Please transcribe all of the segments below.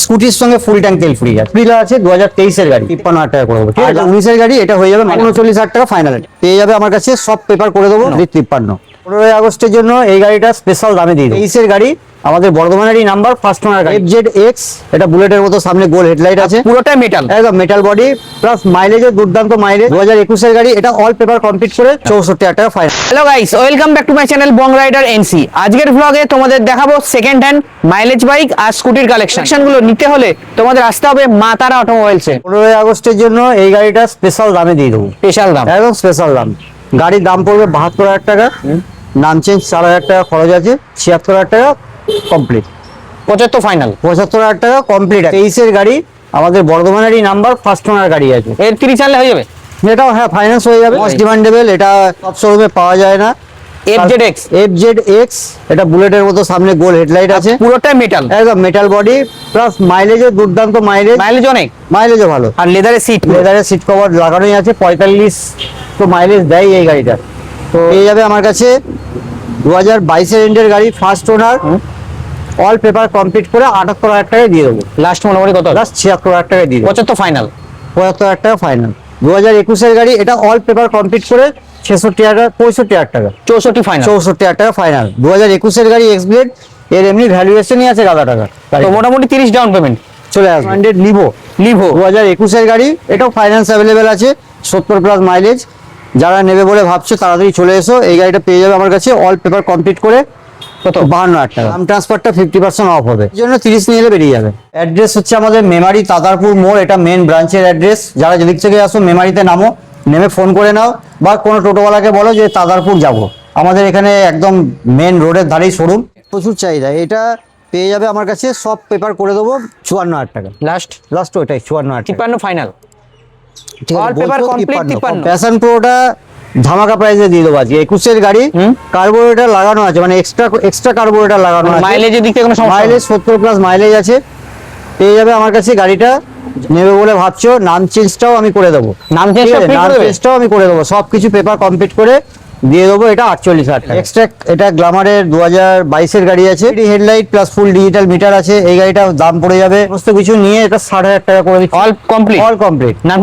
স্কুটির সঙ্গে full tank তেল free আছে। এপ্রিল আছে 2023 এর গাড়ি 53,000 টাকা করে দেবো। ঠিক আছে, 19 এর গাড়ি এটা হয়ে যাবে 39,000 টাকা ফাইনাল পেয়ে যাবে আমার কাছে। সব পেপার করে দেবো 53। 15 আগস্টের জন্য এই গাড়িটা স্পেশাল দামে দিয়ে দেবো। 23 এর গাড়ি আমাদের বর্ধমানেরই নাম্বার, ফার্স্ট ওনার গাড়ি FZX। এটা বুলেটের মতো সামনে গোল হেডলাইট আছে, পুরোটাই মেটাল, একদম মেটাল বডি প্লাস মাইলেজের দুর্দান্ত মাইলেজ। 2021 এর গাড়ি এটা অল পেপার কমপ্লিট করে 64,000 টাকা final. Hello guys, welcome back to my channel Bong rider NC. আজকের ব্লগে তোমাদের দেখাবো সেকেন্ড হ্যান্ড মাইলেজ বাইক আর স্কুটির কালেকশনগুলো নিতে হলে তোমাদের আসতে হবে মা তারা অটোমোবাইলসে। 15 আগস্টের জন্য এই গাড়িটা স্পেশাল দামে দিয়ে দেবো। স্পেশাল দাম, একদম স্পেশাল দাম। গাড়ির দাম পড়বে 72,000 টাকা, নাম চেঞ্জ 4,000 টাকা খরচ আছে, 76,000 টাকা কমপ্লিট। 75 ফাইনাল, 75,000 টাকা কমপ্লিট। 23 এর গাড়ি আমাদের বর্ধমানেরই নাম্বার, ফার্স্ট ওনার গাড়ি আছে। এর 30 চালে হয়ে যাবে, এটাও হ্যাঁ ফাইন্যান্স হয়ে যাবে। মোস্ট ডিমান্ডেবল, এটা সব শোরুমে পাওয়া যায় না। FZX এটা বুলেটের মতো সামনে গোল হেডলাইট আছে, পুরোটাই মেটাল, একদম মেটাল বডি প্লাস মাইলেজের দুর্দান্ত মাইলেজ। মাইলেজ অনেক, মাইলেজও ভালো। আর লেদারের সিট কভার লাগানোই আছে। 45 তো মাইলেজ দেয় এই গাড়িটা। তো পেয়ে যাবে আমার কাছে 2022 এর এন্ডের গাড়ি, first owner, all paper complete করে 78,000 টাকায় দিয়ে দেবো। লাস্ট মোটামুটি কত? লাস্ট 76,000 টাকায় দিয়ে দেবো। 75 ফাইনাল, 75,000 টাকা ফাইনাল। 2021 এর গাড়ি এটা অল পেপার কমপ্লিট করে 65,000 টাকা 64 ফাইনাল, 64,000 টাকা ফাইনাল। 2021 এর গাড়ি এক্সব্লেড, এর এমনি ভ্যালুয়েশনই আছে গাদা টাকা। তো মোটামুটি 30 ডাউন পেমেন্ট চলে আসবে। 100 লিভো 2021 এর গাড়ি, এটাও ফাইন্যান্স অ্যাভেলেবেল আছে, 70 প্লাস মাইলেজ। যারা নেবে বলে ভাবছো তাড়াতাড়ি চলে এসো। এই গাড়িটা পেয়ে যাবে আমার কাছে অল পেপার কমপ্লিট করে কত 52,000 টাকা। দাম ট্রান্সফারটা 50% অফ হবে, এই জন্য 30 নিয়ে এলে বেরিয়ে যাবে। অ্যাড্রেস হচ্ছে আমাদের মেমারি তাতারপুর মোড়, এটা মেন ব্রাঞ্চের অ্যাড্রেস। যারা যেদিক থেকে আসো মেমারিতে নামো, নেমে ফোন করে নাও বা কোনো টোটোওয়ালাকে বলো যে তাতারপুর যাব। আমাদের এখানে একদম মেন রোডের ধারেই শোরুম, প্রচুর চাহিদা। এটা পেয়ে যাবে আমার কাছে সব পেপার করে দেবো 54,000 টাকা লাস্ট ওইটাই 54,000 টাকা 53 ফাইনাল, ঠিক আছে। All paper complete 53। প্যাশন প্রোটা ধামাকা প্রাইসে দিয়ে দেবো আজকে। 21 এর গাড়ি, কার্বোরেটর লাগানো আছে, মানে এক্সট্রা কার্বোরেটর লাগানো আছে। মাইলেজের দিক থেকে কোনো সমস্যা মাইলেজ 70 প্লাস মাইলেজ আছে। পেয়ে যাবে আমার কাছে। গাড়িটা নেবে বলে ভাবছো, নাম চেঞ্জটাও আমি করে দেবো। নাম চেঞ্জটাও আমি করে দেবো, সবকিছু পেপার কমপ্লিট করে দিয়ে দেবো। এটা 48,000 টাকা এক্সট্রা। এটা গ্ল্যামারের 2022 এর গাড়ি আছে, headlight plus full digital meter আছে। এই গাড়িটার দাম পড়ে যাবে সমস্ত কিছু নিয়ে এটা 60,000 টাকা করে দিচ্ছি। অল কমপ্লিট, নাম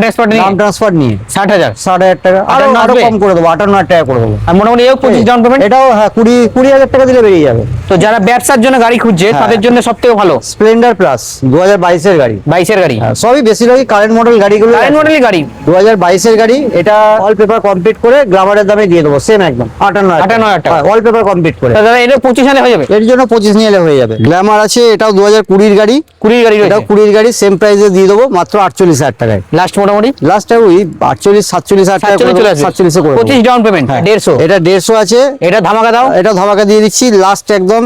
ট্রান্সফার নিয়ে 60,000 টাকা। আরো কম করে দেবো, 58,000 টাকা করে দেবো। আর মোটামুটি 25 ডাউন পেমেন্ট, এটাও হ্যাঁ 20,000 টাকা দিলে বেরিয়ে যাবে। তো যারা ব্যবসার জন্য গাড়ি খুঁজছে তাদের জন্য সবথেকে ভালো স্প্লেন্ডার প্লাস 2022 এর গাড়ি, 22 এর গাড়ি। সবই বেশিরভাগই কারেন্ট মডেল গাড়িগুলো, কারেন্ট মডেলের গাড়ি। 2022 এর গাড়ি, এটা অল পেপার কমপ্লিট করে গ্ল্যামারের দামে দিয়ে দেবো সেম একদম 58,000 টাকা অল পেপার কমপ্লিট করে। দাদা এটা 25 সালে হয়ে যাবে, এর জন্য 25 নিয়ে এলে হয়ে যাবে। গ্ল্যামার আছে, এটাও 2020 এর গাড়ি, 20 গাড়ি, এটাও 20 এর গাড়ি, সেম প্রাইসে দিয়ে দেবো মাত্র 48,000 টাকায়। লাস্ট মোটামুটি লাস্ট ওই 47,000 টাকা 47 এ করে 25 ডাউন পেমেন্ট 150। এটা 150 আছে। এটা ধামাকা দাও, এটা ধামাকা দিয়ে দিচ্ছি। লাস্ট একদম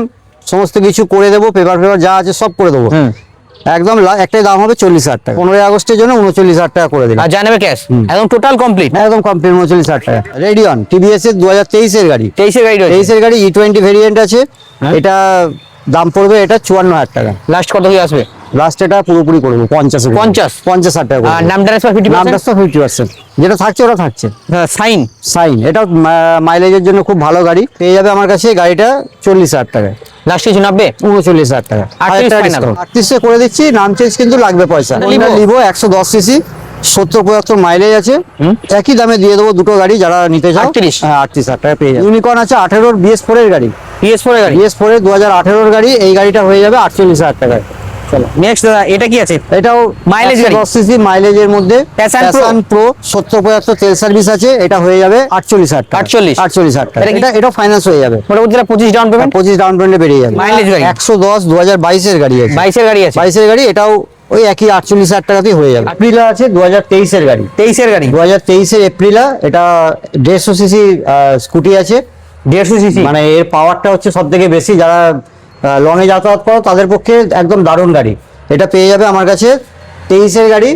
সমস্ত কিছু করে দেবো, পেপার যা আছে সব করে দেবো একদম। একটাই দাম হবে 40,000 টাকা। 15 আগস্টের জন্য 39,000 টাকা করে দিলাম। আর জানাবে ক্যাশ একদম টোটাল কমপ্লিট, একদম কমপ্লিট 39,000 টাকা। রেডিয়ন টিভিএস এর 2023 এর গাড়ি, 23 এর গাড়ি, 23 এর গাড়ি E20 ভেরিয়েন্ট আছে। এটা দাম পড়বে এটা 54,000 টাকা। লাস্ট কত হয়ে আসবে? লাস্ট এটা পুরোপুরি করে দেবো 50,000 টাকা। আর নাম ট্রান্সফার 50%, যেটা থাকছে ওটা থাকছে। সাইন এটা মাইলেজের জন্য খুব ভালো গাড়ি। পেয়ে যাবে আমার কাছে গাড়িটা 40,000 টাকায়। লাস্ট কিছু 90, 39,000 টাকা। 38 করে দিচ্ছি। নাম চেঞ্জ কিন্তু লাগবে পয়সা। লিভো 110 সিসি, 70-75 মাইলেজ আছে। একই দামে দিয়ে দেবো দুটো গাড়ি যারা নিতে চাও। 38,000 টাকা পেয়ে যাবে। ইউনিকর্ন আছে 18 BS4 এর গাড়ি, BS4 এর 2018 এর গাড়ি। এই গাড়িটা হয়ে যাবে 48,000 টাকায়। চলো নেক্সট দাদা, এটা কি আছে? এটাও মাইলেজ 10 সিসি মাইলেজের মধ্যে প্যাশন প্রো 70-75 তেল সার্ভিস আছে। এটা হয়ে যাবে 48,000 টাকা। 48,000 টাকা। এটা ফাইন্যান্স হয়ে যাবে মোটামুটি 25 ডাউন পেমেন্ট, 25 ডাউন পেমেন্টে বেরিয়ে যাবে। মাইলেজ গাড়ি 110 2022 এর গাড়ি আছে, 22 এর গাড়ি আছে। 22 এর গাড়ি, এটাও ওই একই 48,000 টাকাতেই হয়ে যাবে। এপ্রিলা আছে 2023 এর গাড়ি, 23 এর গাড়ি, 2023 এর এপ্রিলা। এটা 150 সিসি স্কুটি আছে। 150 সিসি মানে এর পাওয়ারটা হচ্ছে সব থেকে বেশি। যারা লং এ যাতায়াত করো তাদের পক্ষে একদম দারুণ গাড়ি। এটা পেয়ে যাবে আমার কাছে 23 এর গাড়ি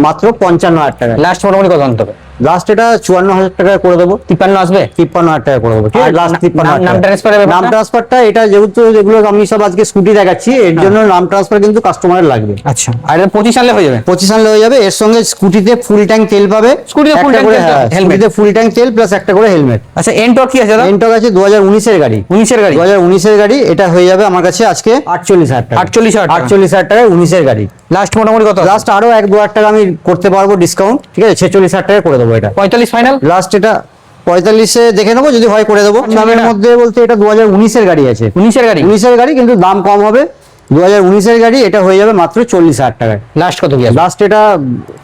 মাত্র 55,000 টাকা। লাস্ট মোটামুটি কত আনতে হবে? লাস্ট এটা 54,000 টাকায় করে দেবো। 53 আসবে? 53,000 টাকা করে দেবো, ঠিক আছে? আর লাস্ট নাম 53,000 নাম টাকা। ট্রান্সফারের নাম ব্যাপারটা? ট্রান্সফারটা এটা যেহেতু এগুলো আমি সব আজকে স্কুটি দেখাচ্ছি, এর জন্য নাম ট্রান্সফার কিন্তু কাস্টমারের লাগবে। আচ্ছা, আর এটা 25 সালে হয়ে যাবে? 25 সালে হয়ে যাবে। এর সঙ্গে স্কুটিতে ফুল ট্যাঙ্ক তেল পাবে, স্কুটিতে full একটা tank করে, তেল, হ্যাঁ, helmet। স্কুটিতে ফুল ট্যাঙ্ক তেল প্লাস একটা করে হেলমেট। আচ্ছা, এনটক কি আছে দাদা? এনটক আছে 2019 এর গাড়ি। 19 এর গাড়ি? 2019 এর গাড়ি, এটা হয়ে যাবে আমার কাছে আজকে 48,000 টাকা। 48,000 টাকা। 48,000 টাকায় 19 এর গাড়ি। লাস্ট মোটামুটি কত? লাস্ট আরো 1-2,000 টাকা আমি করতে পারবো ডিসকাউন্ট, ঠিক আছে? 46,000 টাকা করে দেবো এটা। 45 ফাইনাল? লাস্ট এটা 45-এ দেখে নেবো, যদি হয় করে দেবো। দামের মধ্যে বলতে এটা 2019 এর গাড়ি আছে। 19 এর গাড়ি? 19 এর গাড়ি, কিন্তু দাম কম হবে। 2019 এর গাড়ি, এটা হয়ে যাবে মাত্র 40,000 টাকায়। লাস্ট কত কি আছে? লাস্ট এটা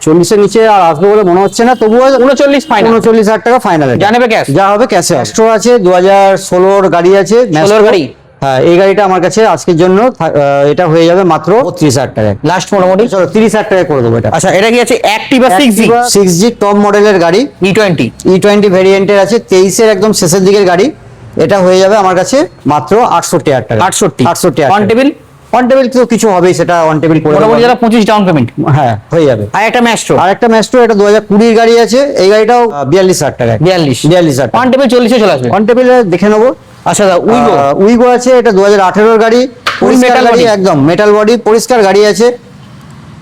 40-এর নিচে আর আসবে বলে মনে হচ্ছে না, তবুও 39 ফাইনাল? 39,000 টাকা ফাইনাল। জানাবে ক্যাশ? যা হবে ক্যাশে। অ্যাস্ট্রো আছে 2016 গাড়ি আছে। 16 গাড়ি? হ্যাঁ, এই গাড়িটা আমার কাছে আজকের জন্য এটা হয়ে যাবে মাত্র 32,000 টাকায়। লাস্ট মোটামুটি? চলো 30,000 টাকায় করে দেবো এটা। আচ্ছা, এটা কি আছে? অ্যাক্টিভা 6G? 6G টপ মডেলের গাড়ি, E20? E20 ভেরিয়েন্টের আছে, 23-এর একদম শেষের দিকের গাড়ি। এটা হয়ে যাবে আমার কাছে মাত্র 68,000 টাকা। 68? On table? অন টেবিল তো কিছু হবেই, সেটা অন টেবিল করে মোটামুটি দেবো। যারা 25 ডাউন পেমেন্ট? হ্যাঁ, হয়ে যাবে। আর একটা ম্যাস্ট্রো? আর একটা ম্যাস্ট্রো, এটা 2020 এর গাড়ি আছে। এই গাড়িটাও 42,000 টাকায়। 42,000? অন টেবিল 40-এ চলে আসবে? অন টেবিলে দেখে নেবো। আচ্ছা দাদা, উইগো? উইগো আছে, এটা 2018 এর গাড়ি। পরিষ্কার metal গাড়ি, body? একদম মেটাল বডি, পরিষ্কার গাড়ি আছে।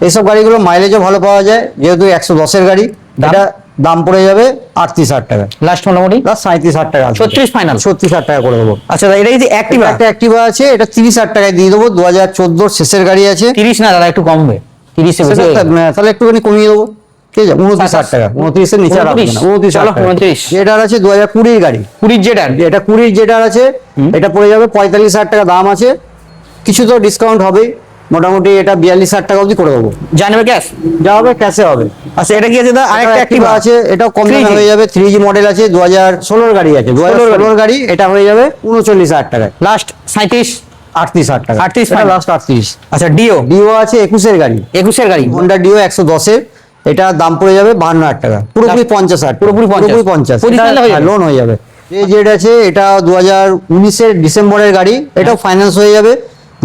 এইসব গাড়িগুলো মাইলেজও ভালো পাওয়া যায়, যেহেতু 110 এর গাড়ি। দাম? এটা দাম পড়ে যাবে 38,000 টাকা। লাস্ট মোটামুটি? প্লাস 37,000 টাকা। 36 ফাইনাল? 36,000 টাকা করে দেবো। আচ্ছা দাদা, এটা কি অ্যাক্টিভা? একটা অ্যাক্টিভা আছে, এটা 30,000 টাকায় দিয়ে দেবো। 2014 শেষের গাড়ি আছে। 30 না দাদা, একটু কম হবে। 30 এ বেশি হয়ে গেল। তাহলে একটুখানি কমিয়ে দেবো, ঠিক আছে? 29,000 টাকা। 29-এর নিচে আর রাখবে না। 29,000 চলো, 29। যেটার আছে 2020 গাড়ি। 20 জেটার? এটা 20 যেটার আছে, এটা পড়ে যাবে 45,000 টাকা দাম আছে। কিছু তো ডিসকাউন্ট হবে, মোটামুটি এটা 42,000 টাকা অবধি করে দেবো। জানাবে ক্যাশ? যা হবে ক্যাশে হবে। আচ্ছা, এটা কি আছে দাদা? আরেকটা অ্যাক্টিভা অ্যাক্টিভা আছে, এটাও কম দামে 3G? হয়ে যাবে। 3G মডেল আছে, 2016 এর গাড়ি আছে। 2016 গাড়ি, এটা হয়ে যাবে 39,000 টাকায়। লাস্ট 37? 38,000 টাকা। 38 এটা লাস্ট 38। আচ্ছা, ডিও? ডিও আছে 21 এর গাড়ি। 21 এর গাড়ি? হোন্ডা ডিও 110 এর, এটা দাম পড়ে যাবে 52,000 টাকা। পুরোপুরি 50,000। পুরোপুরি 50? 50 সালে হয়ে যাবে? লোন হয়ে যাবে। এই জেড আছে, এটা 2019 এর ডিসেম্বরের গাড়ি। এটাও ফাইন্যান্স হয়ে যাবে,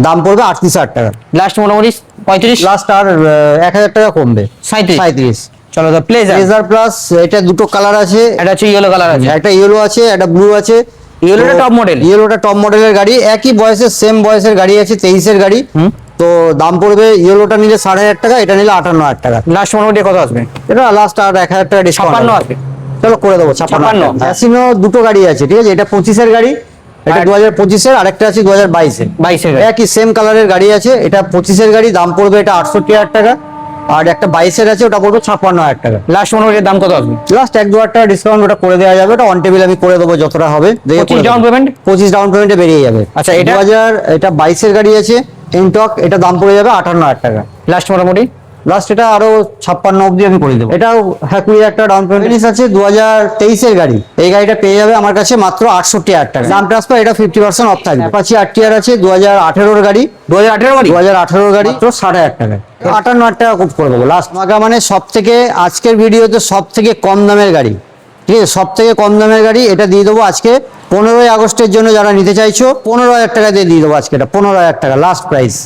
দাম পড়বে 38,000 টাকা। লাস্ট মোটামুটি 35? লাস্ট আর 1,000 টাকা কমবে, 37? চলো দাদা, প্লেজার? প্লেজার প্লাস, এটা দুটো কালার আছে। এটা হচ্ছে ইয়েলো কালার আছে? একটা ইয়েলো আছে, একটা ব্লু আছে। ইয়েলোটা টপ মডেল? ইয়েলোটা টপ মডেলের গাড়ি, একই বয়সের, সেম বয়সের গাড়ি আছে, 23 এর গাড়ি। তো দাম পড়বে, ইয়েলোটা নিলে 7,500 টাকা, এটা নিলে 58,000 টাকা। লাস্ট মোটামুটি কত আসবে? এটা লাস্ট আর 1,000 টাকা ডিসকাউন্ট 56 আসবে? চলো করে দেবো 56। ক্যাসিনো দুটো গাড়ি আছে, ঠিক আছে? এটা 25 এর গাড়ি, এটা আর- 2025 এর, আরেকটা আছে 2022 এর। 22 এর? একই সেম কালারের গাড়ি আছে, এটা 25 এর গাড়ি, দাম পড়বে এটা 68,000 টাকা। আর একটা 22 এর আছে, ওটা পড়বে 56,000 টাকা। লাস্ট মোটামুটি দাম কত আসবে? লাস্ট 1-2,000 টাকা ডিসকাউন্ট ওটা করে দেওয়া যাবে। ওটা অন টেবিল আমি করে দেবো যতটা হবে। 25 down payment? 25 ডাউন পেমেন্টে বেরিয়ে যাবে। আচ্ছা, এটা? 2000, এটা 22 এর গাড়ি আছে, এনটক, এটা দাম পড়ে যাবে 58,000 টাকা। লাস্ট মোটামুটি? লাস্ট এটা আরো 56 অবধি আমি করে দেবো। এটাও হ্যাঁ 20,000 টাকা ডাউন পেমেন্ট আছে। 2023 এর গাড়ি, এই গাড়িটা পেয়ে যাবে আমার কাছে মাত্র 68,000 টাকা। দাম ট্রান্সফার, এটা 50% অফ থাকবে। অ্যাপাচি RTR আছে 2018 এর গাড়ি। 2018 গাড়ি? 2018 গাড়ি, মাত্র 60,000 টাকা। 58,000 টাকা কোট করে দেবো লাস্ট। আমাকে মানে সব থেকে, আজকের ভিডিওতে সব থেকে কম দামের গাড়ি, ঠিক আছে? সব থেকে কম দামের গাড়ি এটা দিয়ে দেবো আজকে 15ই আগস্টের জন্য। যারা নিতে চাইছো 15,000 টাকা দিয়ে দেবো আজকে, এটা 15,000 টাকা লাস্ট প্রাইস।